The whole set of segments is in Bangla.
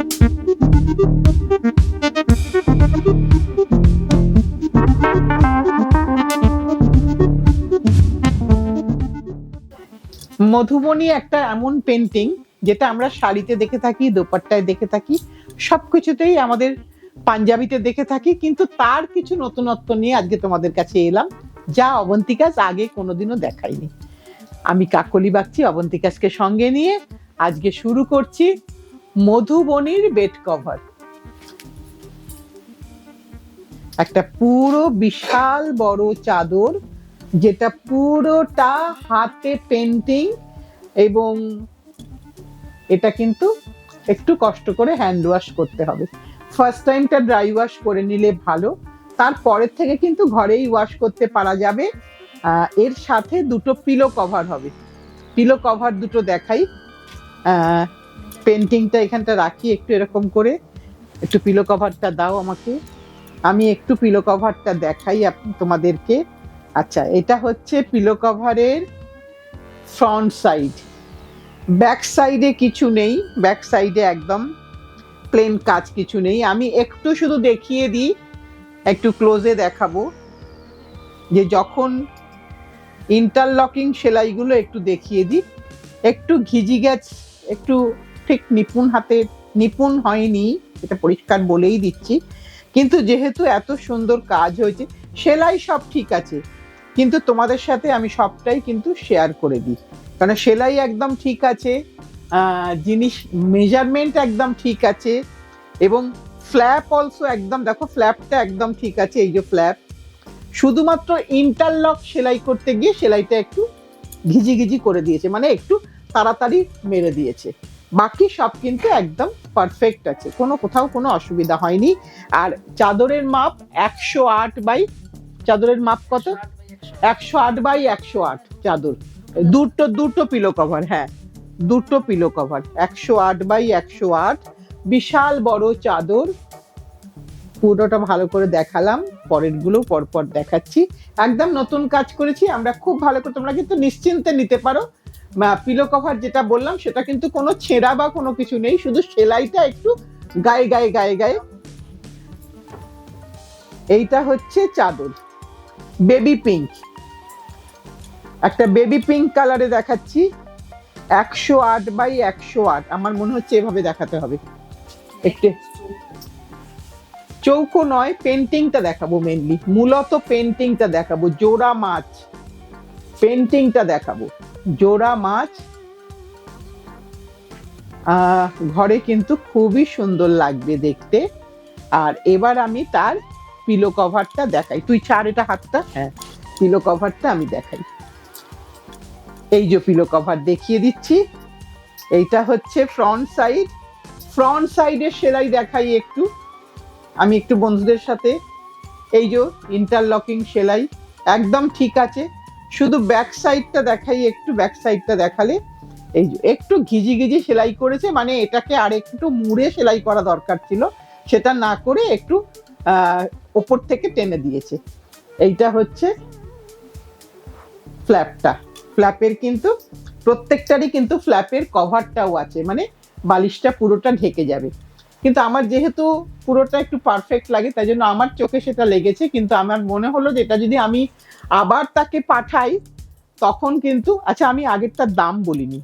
মধুবনী একটা এমন পেন্টিং যেটা আমরা শাড়িতে দেখে থাকি, দোপাট্টায় দেখে থাকি, সবকিছুতেই আমাদের পাঞ্জাবিতে দেখে থাকি, কিন্তু তার কিছু নতুনত্ব নিয়ে আজকে তোমাদের কাছে এলাম, যা অবন্তিকাস আগে কোনোদিনও দেখায়নি। আমি কাকলি বাগচি, অবন্তিকাসকে সঙ্গে নিয়ে আজকে শুরু করছি মধুবনীর বেড কভার। একটা পুরো বিশাল বড় চাদর, যেটা পুরোটা হাতে পেন্টিং, এবং এটা কিন্তু একটু কষ্ট করে হ্যান্ড ওয়াশ করতে হবে। ফার্স্ট টাইমটা ড্রাই ওয়াশ করে নিলে ভালো, তারপরের থেকে কিন্তু ঘরেই ওয়াশ করতে পারা যাবে। এর সাথে দুটো পিলো কভার হবে, পিলো কভার দুটো দেখাই। পেন্টিংটা এখানটা রাখি একটু এরকম করে, একটু পিলো কভারটা দাও আমাকে, আমি একটু পিলো কভারটা দেখাই তোমাদেরকে। আচ্ছা, এটা হচ্ছে পিলো কভারের ফ্রন্ট সাইড। ব্যাক সাইডে কিছু নেই, ব্যাক সাইডে একদম প্লেন কাজ, কিছু নেই। আমি একটু শুধু দেখিয়ে দিই, একটু ক্লোজে দেখাবো, যে যখন ইন্টারলকিং সেলাইগুলো একটু দেখিয়ে দিই। একটু ঘিজি গেছ, একটু ঠিক নিপুণ হয়নি, এটা পরিষ্কার বলেই দিচ্ছি, কিন্তু যেহেতু এত সুন্দর কাজ হয়েছে, সেলাই সব ঠিক আছে, কিন্তু তোমাদের সাথে আমি সবটাই কিন্তু শেয়ার করে দিই, কারণ সেলাই একদম ঠিক আছে, জিনিস মেজারমেন্ট একদম ঠিক আছে, এবং ফ্ল্যাপ অলসো একদম, দেখো ফ্ল্যাপটা একদম ঠিক আছে। এই যে ফ্ল্যাপ, শুধুমাত্র ইন্টারলক সেলাই করতে গিয়ে সেলাইটা একটু ঘিজি ঘিজি করে দিয়েছে, মানে একটু তাড়াতাড়ি মেরে দিয়েছে, বাকি সব কিন্তু একদম পারফেক্ট আছে, কোথাও কোনো অসুবিধা হয়নি। আর চাদরের মাপ 108 বাই, চাদরের মাপ কত? 108 বাই 108 চাদর, দুটো পিলো কভার, হ্যাঁ দুটো পিলো কভার, 108 বাই 108, বিশাল বড় চাদর। পুরোটা ভালো করে দেখালাম, পরের গুলো পরপর দেখাচ্ছি। একদম নতুন কাজ করেছি আমরা, খুব ভালো করে তোমরা কিন্তু নিশ্চিন্তে নিতে পারো। পিলো কভার যেটা বললাম সেটা কিন্তু কোনো ছেঁড়া বা কোনো কিছু নেই, শুধু সেলাইটা একটু গায়ে গায়ে গায়ে গায়ে। এইটা হচ্ছে চাদর, বেবি পিঙ্ক, একটা বেবি পিঙ্ক কালারে দেখাচ্ছি, 108 বাই 108, আমার মনে হচ্ছে এভাবে দেখাতে হবে। একটু চৌকো নয়, পেন্টিংটা দেখাবো, মেনলি মূলত পেন্টিংটা দেখাবো, জোড়া মাছ পেন্টিংটা দেখাবো, জোড়া মাছ। ঘরে কিন্তু খুবই সুন্দর লাগবে দেখতে। আর এবার আমি তার পিলো কভারটা দেখাই, তুই ছাড় এটা হাতটা, হ্যাঁ পিলো কভারটা আমি দেখাই। এই যে পিলো কভার দেখিয়ে দিচ্ছি, এইটা হচ্ছে ফ্রন্ট সাইড। ফ্রন্ট সাইডের সেলাই দেখাই একটু আমি, একটু বন্ধুদের সাথে। এই যে ইন্টারলকিং সেলাই একদম ঠিক আছে, শুধু ব্যাক সাইডটা দেখাই একটু, ব্যাক সাইডটা দেখালে এই যে একটু ঘিজি ঘিজি সেলাই করেছে, মানে এটাকে আর একটু মুড়ে সেলাই করা দরকার ছিল, সেটা না করে একটু ওপর থেকে টেনে দিয়েছে। এইটা হচ্ছে ফ্ল্যাপটা, ফ্ল্যাপের কিন্তু প্রত্যেকটারই কিন্তু ফ্ল্যাপের কভারটাও আছে, মানে বালিশটা পুরোটা ঢেকে যাবে, কিন্তু আমার যেহেতু পুরোটা একটু পারফেক্ট লাগে তাই জন্য আমার চোখে সেটা লেগেছে, কিন্তু আমার মনে হলো যে এটা যদি আমি আবার তাকে পাঠাই তখন কিন্তু, আচ্ছা আমি আগেরটার দাম বলিনি,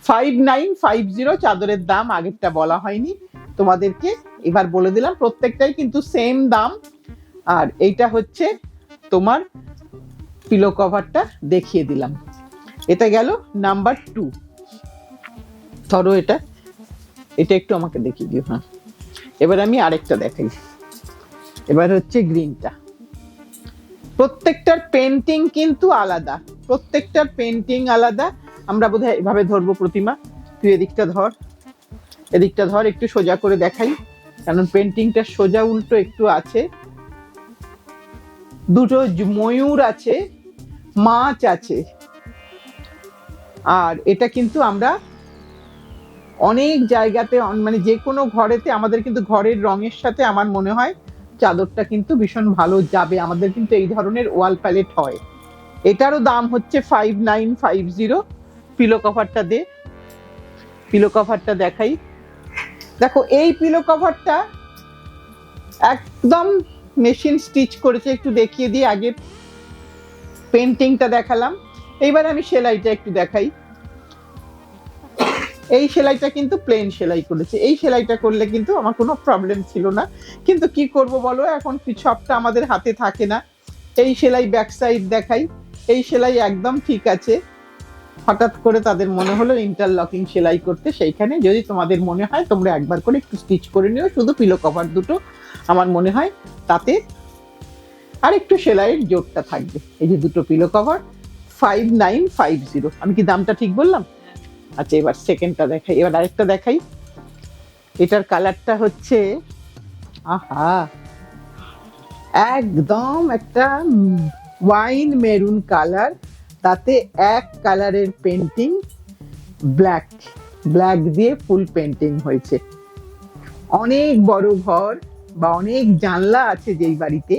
5950 চাদরের দাম, আগেরটা বলা হয়নি তোমাদেরকে, এবার বলে দিলাম, প্রত্যেকটাই কিন্তু সেম দাম। আর এইটা হচ্ছে তোমার পিলো কভারটা দেখিয়ে দিলাম, এটা গেল নাম্বার 2। ধরো এটা একটু আমাকে দেখিয়ে দিও, হ্যাঁ এবার আমি আরেকটা দেখাই, এবার হচ্ছে গ্রিনটা। প্রত্যেকটার পেন্টিং কিন্তু আলাদা, প্রত্যেকটার পেন্টিং আলাদা। আমরা বোধহয় এভাবে ধরবো, প্রতিমা তুই এদিকটা ধর, এদিকটা ধর, একটু সোজা করে দেখাই, কারণ পেন্টিংটা সোজা উল্টো একটু আছে। দুটো ময়ূর আছে, মাছ আছে, আর এটা কিন্তু আমরা অনেক জায়গাতে, মানে যে কোনো ঘরেতে, আমাদের কিন্তু ঘরের রঙের সাথে আমার মনে হয় চাদরটা কিন্তু ভীষণ ভালো যাবে, আমাদের কিন্তু এই ধরনের ওয়াল প্যালেট হয়। এটারও দাম হচ্ছে 5950। পিলো কভারটা দে, পিলো কভারটা দেখাই, দেখো এই পিলো কভারটা একদম মেশিন স্টিচ করেছে, একটু দেখিয়ে দিই। আগে পেন্টিংটা দেখালাম, এইবার আমি সেলাইটা একটু দেখাই। এই সেলাইটা কিন্তু প্লেন সেলাই করেছে, এই সেলাইটা করলে কিন্তু আমার কোনো প্রবলেম ছিল না, কিন্তু কি করব বলো, এখন সবটা আমাদের হাতে থাকে না। এই সেলাই ব্যাক সাইড দেখাই, এই সেলাই একদম ঠিক আছে। হঠাৎ করে তাদের মনে হলো ইন্টারলকিং সেলাই করতে, সেইখানে যদি তোমাদের মনে হয় তোমরা একবার করে একটু স্টিচ করে নিও, শুধু পিলো কভার দুটো, আমার মনে হয় তাতে আর একটু সেলাইয়ের জোরটা থাকবে। এই যে দুটো পিলো কভার 5950, আমি কি দামটা ঠিক বললাম? আচ্ছা, এবার সেকেন্ডটা দেখাই, এবার আরেকটা দেখাই। এটার কালারটা হচ্ছে, আহা, একদম একটা ওয়াইন মেরুন কালার, তাতে এক কালারের পেন্টিং, ব্ল্যাক ব্ল্যাক দিয়ে ফুল পেন্টিং হয়েছে। অনেক বড় ঘর বা অনেক জানলা আছে যেই বাড়িতে,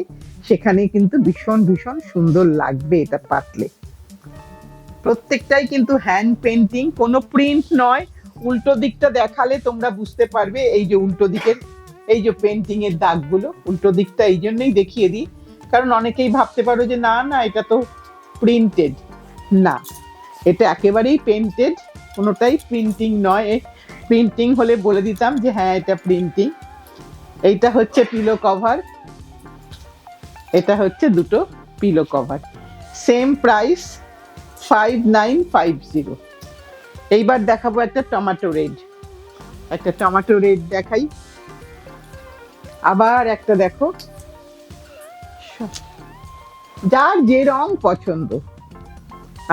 সেখানে কিন্তু ভীষণ ভীষণ সুন্দর লাগবে এটা পাতলে। প্রত্যেকটাই কিন্তু হ্যান্ড পেন্টিং, কোনো প্রিন্ট নয়। উল্টো দিকটা দেখালে তোমরা বুঝতে পারবে, এই যে উল্টো দিকের এই যে পেন্টিং এর দাগগুলো, উল্টো দিকটা এই জন্যই দেখিয়ে দিই, কারণ অনেকেই ভাবতে পারো যে না না এটা তো প্রিন্টেড। না, এটা একেবারেই পেন্টেড, কোনোটাই প্রিন্টিং নয়। প্রিন্টিং হলে বলে দিতাম যে হ্যাঁ এটা প্রিন্টিং। এইটা হচ্ছে পিলো কভার, এটা হচ্ছে দুটো পিলো কভার, সেম প্রাইস 5950। এইবার দেখাবো একটা টমেটো রেড, একটা টমেটো রেড দেখাই। আবার একটা দেখো, যার যে রং পছন্দ,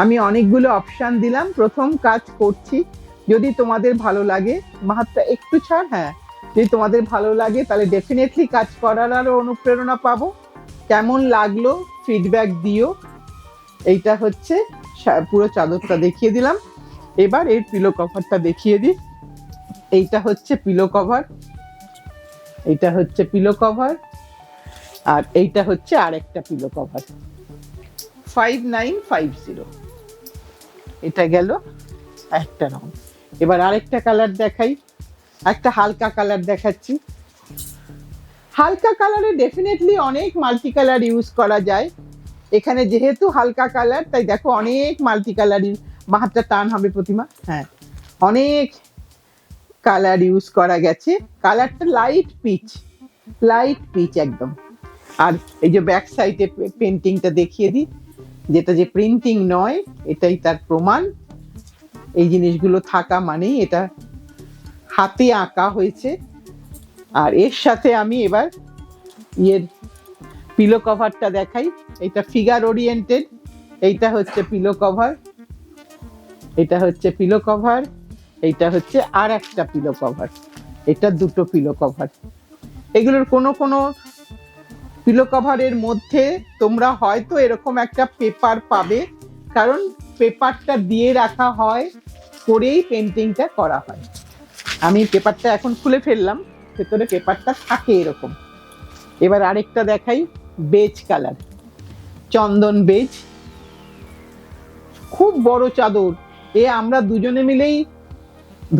আমি অনেকগুলো অপশন দিলাম, প্রথম কাজ করছি। যদি তোমাদের ভালো লাগে, মাহাতটা একটু ছাড়, হ্যাঁ, যদি তোমাদের ভালো লাগে তাহলে ডেফিনেটলি কাজ করার আরো অনুপ্রেরণা পাবো। কেমন লাগলো ফিডব্যাক দিও। এইটা হচ্ছে পুরো চাদরটা দেখিয়ে দিলাম, এবার এর পিলো কভারটা দেখিয়ে দিই। এইটা হচ্ছে পিলো কভার, এইটা হচ্ছে পিলো কভার, আর এইটা হচ্ছে আরেকটা পিলো কভার, 5950। এটা গেল একটা রং। এবার আরেকটা কালার দেখাই, একটা হালকা কালার দেখাচ্ছি। হালকা কালারে ডেফিনেটলি অনেক মাল্টি কালার ইউজ করা যায়। এখানে যেহেতু হালকা কালার, তাই দেখো অনেক মাল্টি কালার, হাতটা টান হবে প্রতিমা, হ্যাঁ, অনেক কালার ইউজ করা গেছে। কালারটা লাইট পিচ, লাইট পিচ একদম। আর এই যে ব্যাক সাইডে পেন্টিংটা দেখিয়ে দিই, যেটা যে প্রিন্টিং নয়, এটাই তার প্রমাণ। এই জিনিসগুলো থাকা মানেই এটা হাতে আঁকা হয়েছে। আর এর সাথে আমি এবার এর পিলো কভারটা দেখাই। এটা ফিগার ওরিয়েন্টেড, এইটা হচ্ছে পিলো কভার, এটা হচ্ছে পিলো কভার, এইটা হচ্ছে আর একটা পিলো কভার, এটা দুটো পিলো কভার। এগুলোর কোনো কোনো পিলো কভারের মধ্যে তোমরা হয়তো এরকম একটা পেপার পাবে, কারণ পেপারটা দিয়ে রাখা হয়, করেই পেন্টিংটা করা হয়। আমি পেপারটা এখন খুলে ফেললাম, ভেতরে পেপারটা থাকে এরকম। এবার আরেকটা দেখাই, বেজ কালার, চন্দন বেজ, খুব বড় চাদর। এ আমরা দুজনে মিলেই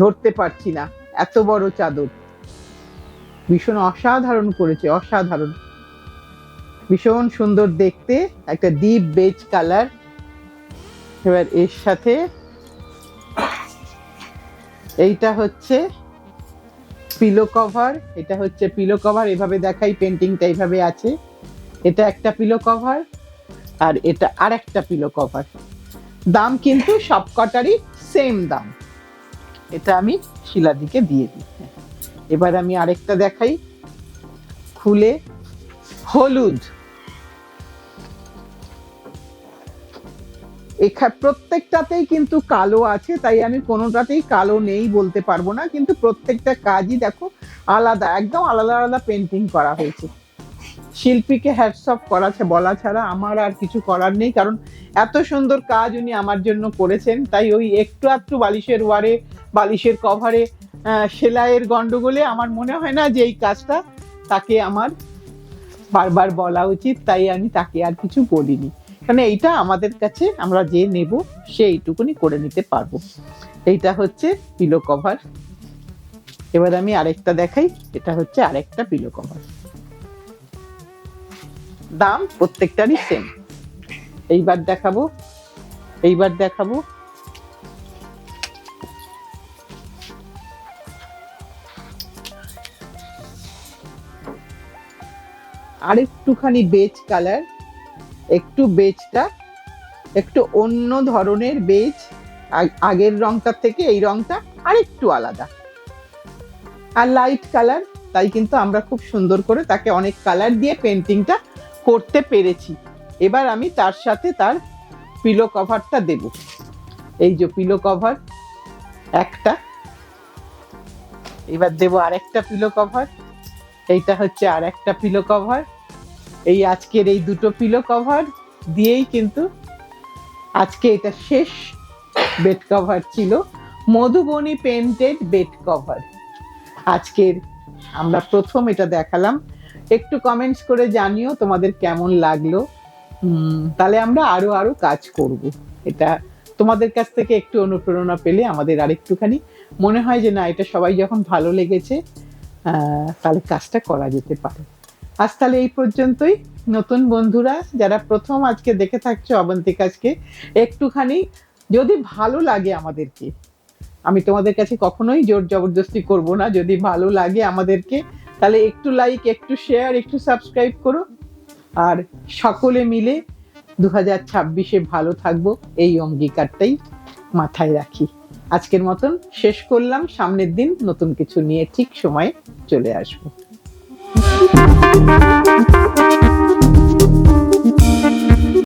ধরতে পারছি না, এত বড় চাদর। ভীষণ অসাধারণ করেছে, অসাধারণ, ভীষণ সুন্দর দেখতে, একটা ডিপ বেজ কালার। এবার এর সাথে এইটা হচ্ছে পিলো কভার, এটা হচ্ছে পিলো কভার, এভাবে দেখাই, পেন্টিংটা এইভাবে আছে। এটা একটা পিলো কভার, আর এটা আর একটা পিলো কভার। দাম কিন্তু সবকটারই সেম দাম। এটা আমি শিলাদিকে দিয়ে দিই। এবার আমি আরেকটা দেখাই খুলে, হলুদ। প্রত্যেকটাতেই কিন্তু কালো আছে, তাই আমি কোনোটাতেই কালো নেই বলতে পারবো না, কিন্তু প্রত্যেকটা কাজই দেখো আলাদা, একদম আলাদা আলাদা পেন্টিং করা হয়েছে। শিল্পীকে হ্যাটস অফ বলা ছাড়া আমার আর কিছু করার নেই, কারণ এত সুন্দর কাজ উনি আমার জন্য করেছেন। তাই ওই একটু একটু বালিশের ওয়ারে, বালিশের কভারে সেলাইয়ের গন্ডগোলে আমার মনে হয় না যে এই কাজটা তাকে আমার বারবার বলা উচিত, তাই আমি তাকে আর কিছু বলিনি। কারণ এইটা আমাদের কাছে, আমরা যে নেব সে এইটুকুনি করে নিতে পারবো। এইটা হচ্ছে পিলো কভার, এবার আমি আরেকটা দেখাই, এটা হচ্ছে আরেকটা পিলো কভার। দাম প্রত্যেকটারই সেম। এইবার দেখাবো আরেকটুখানি বেজ কালার, একটু বেজটা একটু অন্য ধরনের বেজ, আগের রংটার থেকে এই রংটা আরেকটু আলাদা, আর লাইট কালার। তাই কিন্তু আমরা খুব সুন্দর করে তাকে অনেক কালার দিয়ে পেন্টিংটা করতে পেরেছি। এবার আমি তার সাথে তার পিলো কভারটা দেব। এই যে পিলো কভার একটা, এবার দেব আরেকটা পিলো কভার। এইটা হচ্ছে আর একটা পিলো কভার। এই আজকের এই দুটো পিলো কভার দিয়েই কিন্তু আজকে এটা শেষ বেড কভার ছিল, মধুবনী পেন্টেড বেড কভার। আজকের আমরা প্রথম এটা দেখালাম। একটু কমেন্টস করে জানিও তোমাদের কেমন লাগলো। তাহলে আমরা আরো আরো কাজ করব। এটা তোমাদের কাছ থেকে একটু অনুপ্রেরণা পেলে আমাদের আরেকটুখানি মনে হয় যে না, এটা সবাই যখন ভালো লেগেছে তাহলে কাজটা করা যেতে পারে। আজ তাহলে এই পর্যন্তই। নতুন বন্ধুরা যারা প্রথম আজকে দেখে থাকছো অবন্তিকাজকে, একটুখানি যদি ভালো লাগে আমাদেরকে, আমি তোমাদের কাছে কখনোই জোর জবরদস্তি করব না, যদি ভালো লাগে আমাদেরকে তাহলে একটু লাইক, একটু শেয়ার, একটু সাবস্ক্রাইব করো। আর সকলে মিলে 2026-এ ভালো থাকবো, এই অঙ্গীকারটাই মাথায় রাখি। আজকের মতন শেষ করলাম। সামনের দিন নতুন কিছু নিয়ে ঠিক সময়ে চলে আসবো।